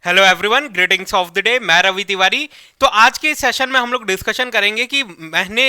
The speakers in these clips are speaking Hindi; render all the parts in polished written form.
Hello everyone, greetings of the day. मैं रवि तिवारी। तो आज के सेशन में हम लोग डिस्कशन करेंगे कि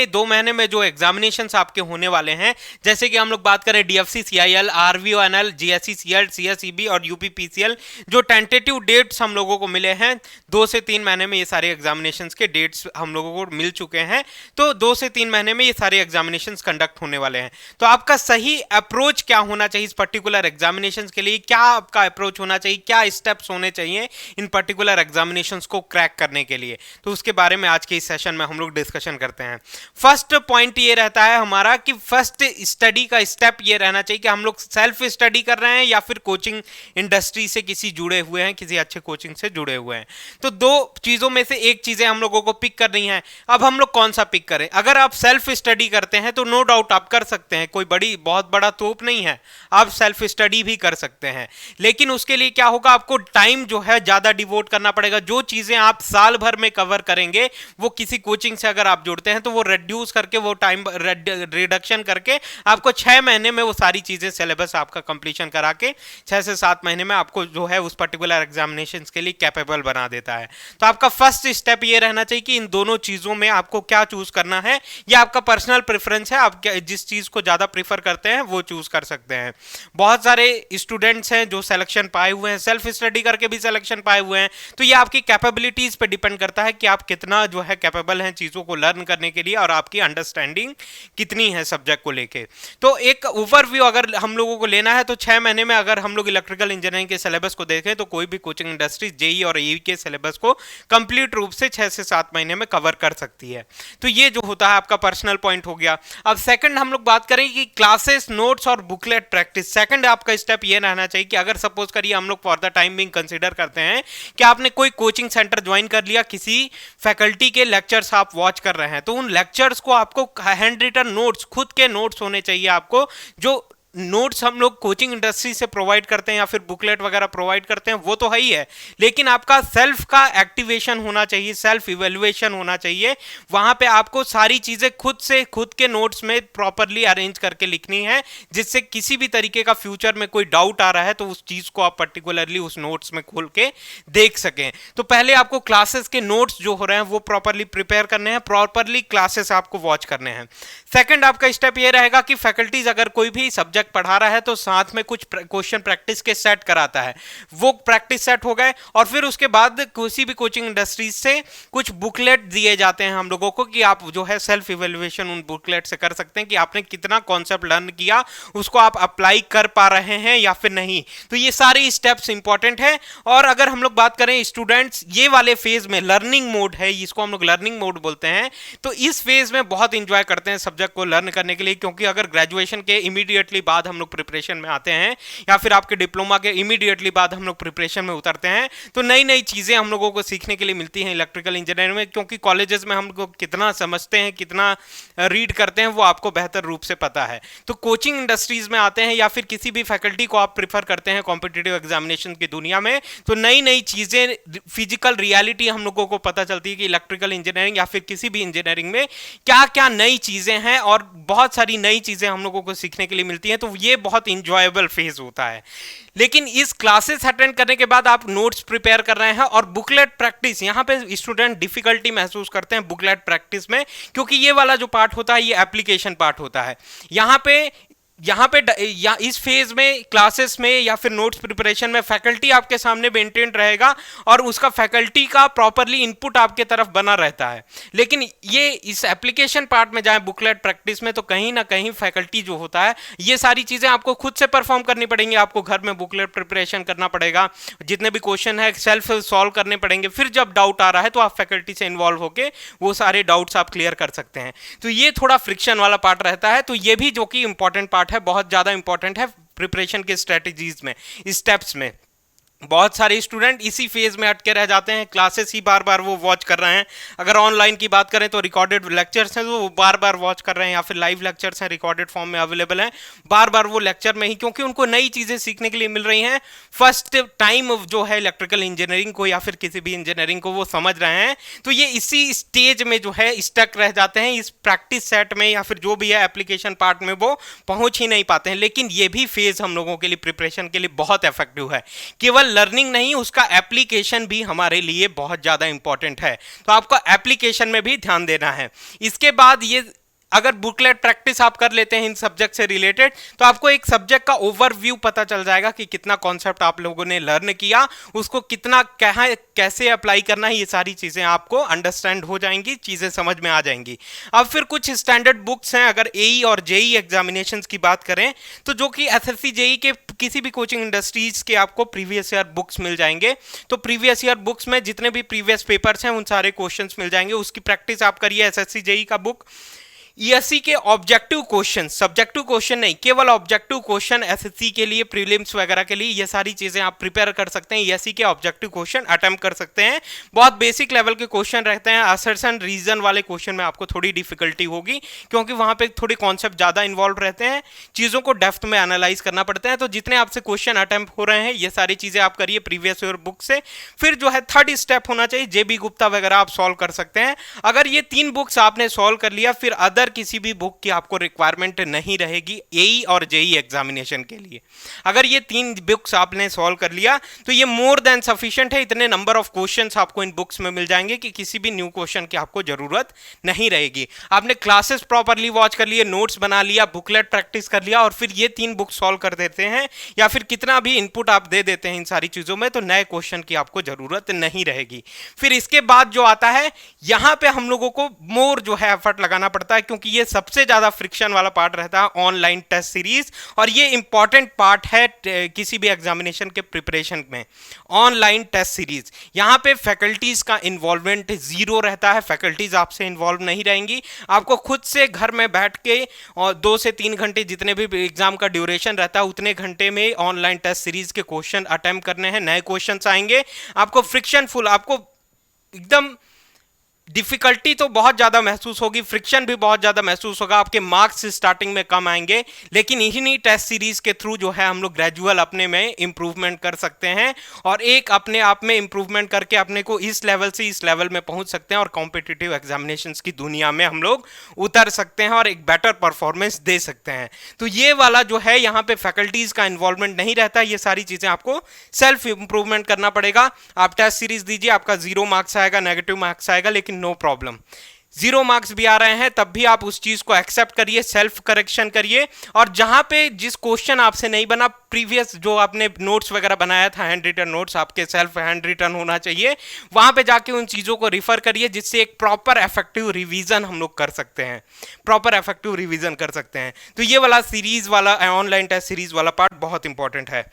2 महीने में जो एग्जामिनेशंस आपके होने वाले हैं, जैसे कि हम लोग बात करें DFC, CIL, RVONL, GSC, CL, CSEB और यूपीपीसीएल, जो टेंटेटिव डेट्स हम लोगों को मिले हैं 2 से 3 महीने में, ये सारे एग्जामिनेशंस के डेट्स हम लोगों को मिल चुके हैं। तो 2 से 3 महीने में ये सारे एग्जामिनेशंस कंडक्ट होने वाले हैं। तो आपका सही अप्रोच क्या होना चाहिए इस पर्टिकुलर एग्जामिनेशंस के लिए, क्या आपका अप्रोच होना चाहिए, क्या स्टेप्स होने चाहिए इन पर्टिकुलर एग्जामिनेशंस को क्रैक करने के लिए, तो उसके बारे में आज के इस सेशन में हम लोग डिस्कशन करते हैं। फर्स्ट पॉइंट ये रहता है हमारा कि फर्स्ट स्टडी का स्टेप ये रहना चाहिए कि हम लोग सेल्फ स्टडी कर रहे हैं या फिर कोचिंग इंडस्ट्री से किसी जुड़े हुए हैं, किसी अच्छे कोचिंग से जुड़े हुए हैं। तो दो चीजों में से एक चीजें हम लोगों को पिक करनी है। अब हम लोग कौन सा पिक करें? अगर आप सेल्फ स्टडी करते हैं तो नो डाउट आप कर सकते हैं, कोई बहुत बड़ा तोप नहीं है, आप सेल्फ स्टडी भी कर सकते हैं। लेकिन उसके लिए क्या होगा, आपको टाइम जो है ज्यादा डिवोट करना पड़ेगा। जो चीजें आप साल भर में कवर करेंगे वो किसी कोचिंग से अगर आप जुड़ते हैं तो वो रिड्यूस करके, वो टाइम रिडक्शन करके आपको 6 महीने में वो सारी चीजें सिलेबस आपका कंप्लीशन करा के 6 से 7 महीने में आपको जो है उस पर्टिकुलर एग्जामिनेशन के लिए कैपेबल बना देता है। तो आपका फर्स्ट स्टेप ये रहना चाहिए कि इन दोनों चीजों में आपको क्या चूज करना है। यह आपका पर्सनल प्रेफरेंस है, आप जिस चीज को ज्यादा प्रीफर करते हैं वो चूज कर सकते हैं। बहुत सारे स्टूडेंट्स हैं जो सिलेक्शन पाए हुए हैं, सेल्फ स्टडी करके भी सिलेक्शन पाए हुए हैं। तो ये आपकी कैपेबिलिटीज पे डिपेंड करता है कि आप कितना जो है कैपेबल हैं चीजों को लर्न करने के लिए और आपकी अंडरस्टैंडिंग कितनी है सब्जेक्ट को लेके। तो एक ओवरव्यू अगर हम लोगों को लेना है तो 6 महीने में अगर हम लोग इलेक्ट्रिकल इंजीनियरिंग के सिलेबस को देखें तो कोई भी कोचिंग इंडस्ट्री जेई और एई के सिलेबस को कंप्लीट रूप से 6 से 7 महीने में कवर कर सकती है। तो ये जो होता है आपका पर्सनल पॉइंट हो गया। अब सेकंड हम लोग बात करें कि क्लासेस, नोट्स और बुकलेट प्रैक्टिस। सेकंड आपका स्टेप ये रहना चाहिए कि अगर सपोज करिए हम लोग for the time being consider करते हैं कि आपने कोई कोचिंग सेंटर ज्वाइन कर लिया, किसी फैकल्टी के लेक्चर्स आप वॉच कर रहे हैं, तो उन लेक्चर्स को आपको हैंड रिटन नोट्स, खुद के नोट्स होने चाहिए आपको। जो नोट्स हम लोग कोचिंग इंडस्ट्री से प्रोवाइड करते हैं या फिर बुकलेट वगैरह प्रोवाइड करते हैं वो तो है ही है, लेकिन आपका सेल्फ का एक्टिवेशन होना चाहिए, सेल्फ इवेल्युएशन होना चाहिए। वहां पे आपको सारी चीजें खुद से, खुद के नोट्स में प्रॉपरली अरेंज करके लिखनी है, जिससे किसी भी तरीके का फ्यूचर में कोई डाउट आ रहा है तो उस चीज को आप पर्टिकुलरली उस नोट्स में खोल के देख सकें। तो पहले आपको क्लासेस के नोट्स जो हो रहे हैं वो प्रॉपरली प्रिपेयर करने हैं, प्रॉपरली क्लासेस आपको वॉच करने हैं। सेकंड आपका स्टेप ये रहेगा कि फैकल्टीज अगर कोई भी सब्जेक्ट पढ़ा रहा है तो साथ में कुछ क्वेश्चन प्रैक्टिस के सेट कराता है, वो प्रैक्टिस सेट हो गए। और फिर उसके बाद किसी भी कोचिंग इंडस्ट्रीज से कुछ बुकलेट दिए जाते हैं हम लोगों को कि आप जो है सेल्फ इवेल्युएशन उन बुकलेट से कर सकते हैं कि आपने कितना कॉन्सेप्ट लर्न किया, उसको आप अप्लाई कर पा रहे हैं या फिर नहीं। तो ये सारे स्टेप्स इंपॉर्टेंट है। और अगर हम लोग बात करें स्टूडेंट्स, ये वाले फेज में लर्निंग मोड है, इसको हम लोग लर्निंग मोड बोलते हैं। तो इस फेज में बहुत इंजॉय करते हैं सब्जेक्ट को लर्न करने के लिए, क्योंकि अगर ग्रेजुएशन के इमीडिएटली बाद हम लोग प्रिपरेशन में आते हैं या फिर आपके डिप्लोमा के इमीडिएटली बाद हम लोग प्रिपरेशन में उतरते हैं तो नई नई चीजें हम लोगों को सीखने के लिए मिलती हैं इलेक्ट्रिकल इंजीनियरिंग में। क्योंकि कॉलेजेस में हम लोग कितना समझते हैं, कितना रीड करते हैं, वो आपको बेहतर रूप से पता है। तो कोचिंग इंडस्ट्रीज में आते हैं या फिर किसी भी फैकल्टी को आप प्रिफर करते हैं कॉम्पिटिटिव एग्जामिनेशन की दुनिया में, तो नई नई चीजें, फिजिकल रियलिटी हम लोगों को पता चलती है कि इलेक्ट्रिकल इंजीनियरिंग या फिर किसी भी इंजीनियरिंग में क्या क्या नई चीजें हैं, और बहुत सारी नई चीजें हम लोगों को सीखने के लिए मिलती हैं। तो ये बहुत इंजॉयबल फेज होता है। लेकिन इस क्लासेस अटेंड करने के बाद आप नोट्स प्रिपेयर कर रहे हैं और बुकलेट प्रैक्टिस, यहां पे स्टूडेंट डिफिकल्टी महसूस करते हैं बुकलेट प्रैक्टिस में, क्योंकि ये वाला जो पार्ट होता है ये एप्लीकेशन पार्ट होता है। यहाँ पे या इस फेज में क्लासेस में या फिर नोट्स प्रिपरेशन में फैकल्टी आपके सामने मेंटेन रहेगा और उसका फैकल्टी का प्रॉपरली इनपुट आपके तरफ बना रहता है। लेकिन ये इस एप्लीकेशन पार्ट में जाए बुकलेट प्रैक्टिस में, तो कहीं ना कहीं फैकल्टी जो होता है ये सारी चीजें आपको खुद से परफॉर्म करनी पड़ेंगी। आपको घर में बुकलेट प्रिपरेशन करना पड़ेगा, जितने भी क्वेश्चन है सेल्फ सॉल्व करने पड़ेंगे। फिर जब डाउट आ रहा है तो आप फैकल्टी से इन्वॉल्व होकर वो सारे डाउट्स आप क्लियर कर सकते हैं। तो ये थोड़ा फ्रिक्शन वाला पार्ट रहता है। तो ये भी जो कि इंपॉर्टेंट पार्ट है, बहुत ज्यादा इंपॉर्टेंट है प्रिपरेशन के स्ट्रेटजीज में, स्टेप्स में। बहुत सारे स्टूडेंट इसी फेज में अटके रह जाते हैं, क्लासेस ही बार बार वो वॉच कर रहे हैं। अगर ऑनलाइन की बात करें तो रिकॉर्डेड लेक्चर्स हैं तो वो बार बार वॉच कर रहे हैं, या फिर लाइव लेक्चर्स हैं रिकॉर्डेड फॉर्म में अवेलेबल हैं, बार बार वो लेक्चर में ही, क्योंकि उनको नई चीजें सीखने के लिए मिल रही हैं। फर्स्ट टाइम जो है इलेक्ट्रिकल इंजीनियरिंग को या फिर किसी भी इंजीनियरिंग को वो समझ रहे हैं, तो ये इसी स्टेज में जो है स्टक रह जाते हैं, इस प्रैक्टिस सेट में या फिर जो भी है एप्लीकेशन पार्ट में वो पहुंच ही नहीं पाते हैं। लेकिन ये भी फेज हम लोगों के लिए प्रिपरेशन के लिए बहुत इफेक्टिव है। केवल लर्निंग नहीं, उसका एप्लीकेशन भी हमारे लिए बहुत ज़्यादा इंपॉर्टेंट है, तो आपको एप्लीकेशन में भी ध्यान देना है। इसके बाद ये अगर बुकलेट प्रैक्टिस आप कर लेते हैं इन सब्जेक्ट से रिलेटेड, तो आपको एक सब्जेक्ट का ओवरव्यू पता चल जाएगा कि कितना कॉन्सेप्ट आप लोगों ने लर्न किया, उसको कितना कहाँ कैसे अप्लाई करना है, ये सारी चीज़ें आपको अंडरस्टैंड हो जाएंगी, चीज़ें समझ में आ जाएंगी। अब फिर कुछ स्टैंडर्ड बुक्स हैं, अगर एई और जेई एग्जामिनेशंस की बात करें तो जो कि एसएससी जेई के किसी भी कोचिंग इंडस्ट्रीज के आपको प्रीवियस ईयर बुक्स मिल जाएंगे। तो प्रीवियस ईयर बुक्स में जितने भी प्रीवियस पेपर्स हैं उन सारे क्वेश्चंस मिल जाएंगे, उसकी प्रैक्टिस आप करिए। एसएससी जेई का बुक, ईएससी के ऑब्जेक्टिव क्वेश्चन, सब्जेक्टिव क्वेश्चन नहीं, केवल ऑब्जेक्टिव क्वेश्चन एसएससी के लिए, प्रीलिम्स वगैरह के लिए, ये सारी चीजें आप प्रिपेयर कर सकते हैं। ईएससी के ऑब्जेक्टिव क्वेश्चन अटेम्प्ट कर सकते हैं, बहुत बेसिक लेवल के क्वेश्चन रहते हैं। असर्शन रीजन वाले क्वेश्चन में आपको थोड़ी डिफिकल्टी होगी, क्योंकि वहां पे थोड़े कॉन्सेप्ट ज्यादा इन्वॉल्व रहते हैं, चीजों को डेप्थ में एनालाइज करना पड़ता है। तो जितने आपसे क्वेश्चन अटेम्प्ट हो रहे हैं ये सारी चीजें आप करिए प्रीवियस ईयर बुक से। फिर जो है थर्ड स्टेप होना चाहिए, जेबी गुप्ता वगैरह आप सॉल्व कर सकते हैं। अगर ये 3 बुक्स आपने सॉल्व कर लिया, फिर अदर किसी भी बुक की आपको रिक्वायरमेंट नहीं रहेगी एई और जेई एग्जामिनेशन के लिए। अगर ये 3 बुक्स आपने सॉल्व कर लिया तो ये मोर देन सफिशिएंट है। इतने नंबर ऑफ क्वेश्चंस आपको इन बुक्स में मिल जाएंगे कि किसी भी न्यू क्वेश्चन की आपको जरूरत नहीं रहेगी। आपने क्लासेस प्रॉपरली वॉच कर लिए, नोट्स बना लिया, बुकलेट प्रैक्टिस कर लिया, और फिर ये 3 बुक सॉल्व कर देते हैं, या फिर कितना भी इनपुट आप दे देते हैं इन सारी चीजों में, तो नए क्वेश्चन की आपको जरूरत नहीं रहेगी। फिर इसके बाद जो आता है, यहां पे हम लोगों को मोर जो है एफर्ट लगाना पड़ता है, क्योंकि ये सबसे ज्यादा फ्रिक्शन वाला पार्ट रहता है, ऑनलाइन टेस्ट सीरीज। और ये इंपॉर्टेंट पार्ट है किसी भी एग्जामिनेशन के प्रिपरेशन में, ऑनलाइन टेस्ट सीरीज। यहां पे फैकल्टीज का इन्वॉल्वमेंट जीरो रहता है, फैकल्टीज आपसे इन्वॉल्व नहीं रहेंगी। आपको खुद से घर में बैठ के और 2 से 3 घंटे जितने भी एग्जाम का ड्यूरेशन रहता है उतने घंटे में ऑनलाइन टेस्ट सीरीज के क्वेश्चन अटेम्प्ट करने हैं। नए क्वेश्चन आएंगे, आपको फ्रिक्शन फुल, आपको एकदम डिफिकल्टी तो बहुत ज्यादा महसूस होगी, फ्रिक्शन भी बहुत ज्यादा महसूस होगा, आपके मार्क्स स्टार्टिंग में कम आएंगे, लेकिन इन्हीं टेस्ट सीरीज के थ्रू जो है हम लोग ग्रेजुअल अपने में इंप्रूवमेंट कर सकते हैं, और एक अपने आप में इंप्रूवमेंट करके अपने को इस लेवल से इस लेवल में पहुंच सकते हैं, और कॉम्पिटिटिव एग्जामिनेशंस की दुनिया में हम लोग उतर सकते हैं और एक बेटर परफॉर्मेंस दे सकते हैं। तो ये वाला जो है यहाँ पे फैकल्टीज का इन्वॉल्वमेंट नहीं रहता, ये सारी चीजें आपको सेल्फ इंप्रूवमेंट करना पड़ेगा। आप टेस्ट सीरीज दीजिए, आपका 0 मार्क्स आएगा, नेगेटिव मार्क्स आएगा, लेकिन नो प्रॉब्लम। 0 मार्क्स भी आ रहे हैं तब भी आप उस चीज को एक्सेप्ट करिए, सेल्फ करेक्शन करिए, और जहां पे जिस क्वेश्चन आपसे नहीं बना, प्रीवियस जो आपने नोट्स वगैरह बनाया था, हैंड रिटन नोट्स आपके सेल्फ हैंड रिटन होना चाहिए, वहां पे जाके उन चीजों को रिफर करिए, जिससे एक प्रॉपर इफेक्टिव रिवीजन हम लोग कर सकते हैं, प्रॉपर इफेक्टिव रिवीजन कर सकते हैं। तो ये वाला सीरीज वाला ऑनलाइन टेस्ट सीरीज वाला पार्ट बहुत इंपॉर्टेंट है।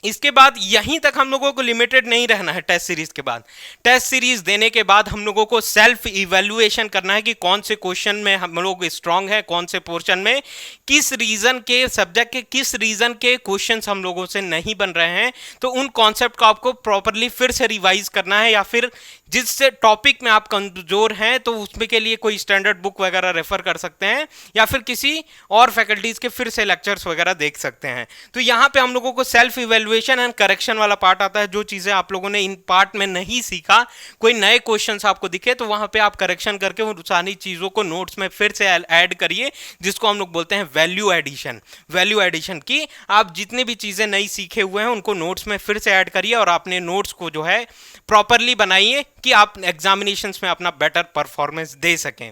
इसके बाद यहीं तक हम लोगों को लिमिटेड नहीं रहना है। टेस्ट सीरीज के बाद, टेस्ट सीरीज देने के बाद हम लोगों को सेल्फ इवैल्यूएशन करना है कि कौन से क्वेश्चन में हम लोग स्ट्रांग है, कौन से पोर्शन में किस रीजन के सब्जेक्ट के किस रीजन के क्वेश्चंस हम लोगों से नहीं बन रहे हैं। तो उन कॉन्सेप्ट को आपको प्रॉपरली फिर से रिवाइज करना है, या फिर जिस टॉपिक में आप कमजोर हैं तो उसमें के लिए कोई स्टैंडर्ड बुक वगैरह रेफर कर सकते हैं, या फिर किसी और फैकल्टीज के फिर से लेक्चर्स वगैरह देख सकते हैं। तो यहाँ पे हम लोगों को सेल्फ इवैल्यूएशन एंड करेक्शन वाला पार्ट आता है। जो चीजें आप लोगों ने इन पार्ट में नहीं सीखा, कोई नए क्वेश्चंस आपको दिखे तो वहां पे आप करेक्शन करके उन सारी चीजों को नोट्स में फिर से ऐड करिए, जिसको हम लोग बोलते हैं वैल्यू एडिशन। वैल्यू एडिशन की आप जितनी भी चीजें नई सीखे हुए हैं उनको नोट्स में फिर से ऐड करिए, और अपने नोट्स को जो है प्रॉपरली बनाइए कि आप एग्जामिनेशंस में अपना बेटर परफॉर्मेंस दे सकें।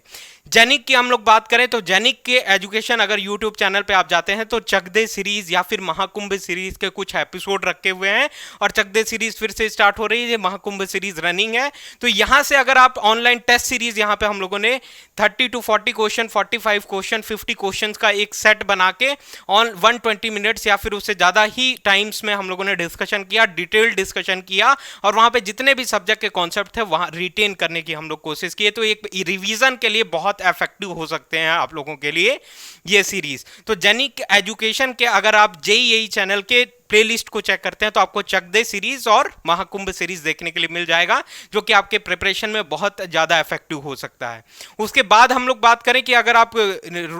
जेनिक की हम लोग बात करें तो जेनिक के एजुकेशन अगर यूट्यूब चैनल पे आप जाते हैं तो चकदे सीरीज या फिर महाकुंभ सीरीज के कुछ एपिसोड रखे हुए हैं, और चकदे सीरीज फिर से स्टार्ट हो रही है, महाकुंभ सीरीज रनिंग है। तो यहां से अगर आप ऑनलाइन टेस्ट सीरीज, यहां पे हम लोगों ने 30 to 40 क्वेश्चन, 45 क्वेश्चन, 50 क्वेश्चन का एक सेट बना के ऑन 120 मिनट्स या फिर उससे ज्यादा ही टाइम्स में हम लोगों ने डिस्कशन किया, डिटेल्ड डिस्कशन किया, और वहां पे जितने भी सब्जेक्ट के कॉन्सेप्ट थे वहां रिटेन करने की हम लोग कोशिश किए। तो एक रिवीजन के लिए बहुत इफेक्टिव हो सकते हैं आप लोगों के लिए ये सीरीज। तो जेनिक एजुकेशन के अगर आप जेईई चैनल के प्लेलिस्ट को चेक करते हैं तो आपको चकदे सीरीज और महाकुंभ सीरीज देखने के लिए मिल जाएगा, जो कि आपके प्रिपरेशन में बहुत ज्यादा इफेक्टिव हो सकता है। उसके बाद हम लोग बात करें कि अगर आप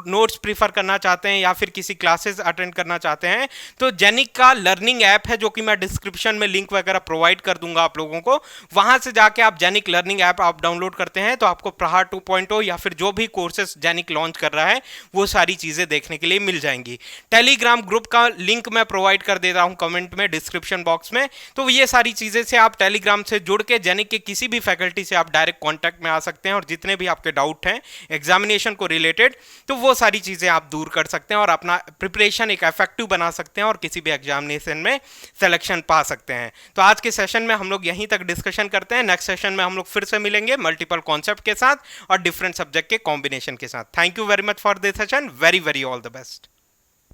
नोट्स प्रीफर करना चाहते हैं या फिर किसी क्लासेस अटेंड करना चाहते हैं तो जेनिक का लर्निंग ऐप है, जो कि मैं डिस्क्रिप्शन में लिंक वगैरह प्रोवाइड कर दूंगा आप लोगों को। वहां से जाके आप जेनिक लर्निंग ऐप आप डाउनलोड करते हैं तो आपको प्रहार 2.0 या फिर जो भी कोर्सेस जेनिक लॉन्च कर रहा है वो सारी चीजें देखने के लिए मिल जाएंगी। टेलीग्राम ग्रुप का लिंक मैं प्रोवाइड कर देता रहा हूँ कमेंट में, डिस्क्रिप्शन बॉक्स में। तो ये सारी चीज़ें से आप टेलीग्राम से जुड़ के जेनिक के किसी भी फैकल्टी से आप डायरेक्ट कॉन्टैक्ट में आ सकते हैं, और जितने भी आपके डाउट हैं एग्जामिनेशन को रिलेटेड, तो वो सारी चीज़ें आप दूर कर सकते हैं और अपना प्रिपरेशन एक इफेक्टिव बना सकते हैं और किसी भी एग्जामिनेशन में सिलेक्शन पा सकते हैं। तो आज के सेशन में हम लोग यहीं तक डिस्कशन करते हैं। नेक्स्ट सेशन में हम लोग फिर से मिलेंगे मल्टीपल कॉन्सेप्ट के साथ और डिफरेंट सब्जेक्ट के कॉम्बिनेशन के साथ। Thank you very much for this session. Very very all the best.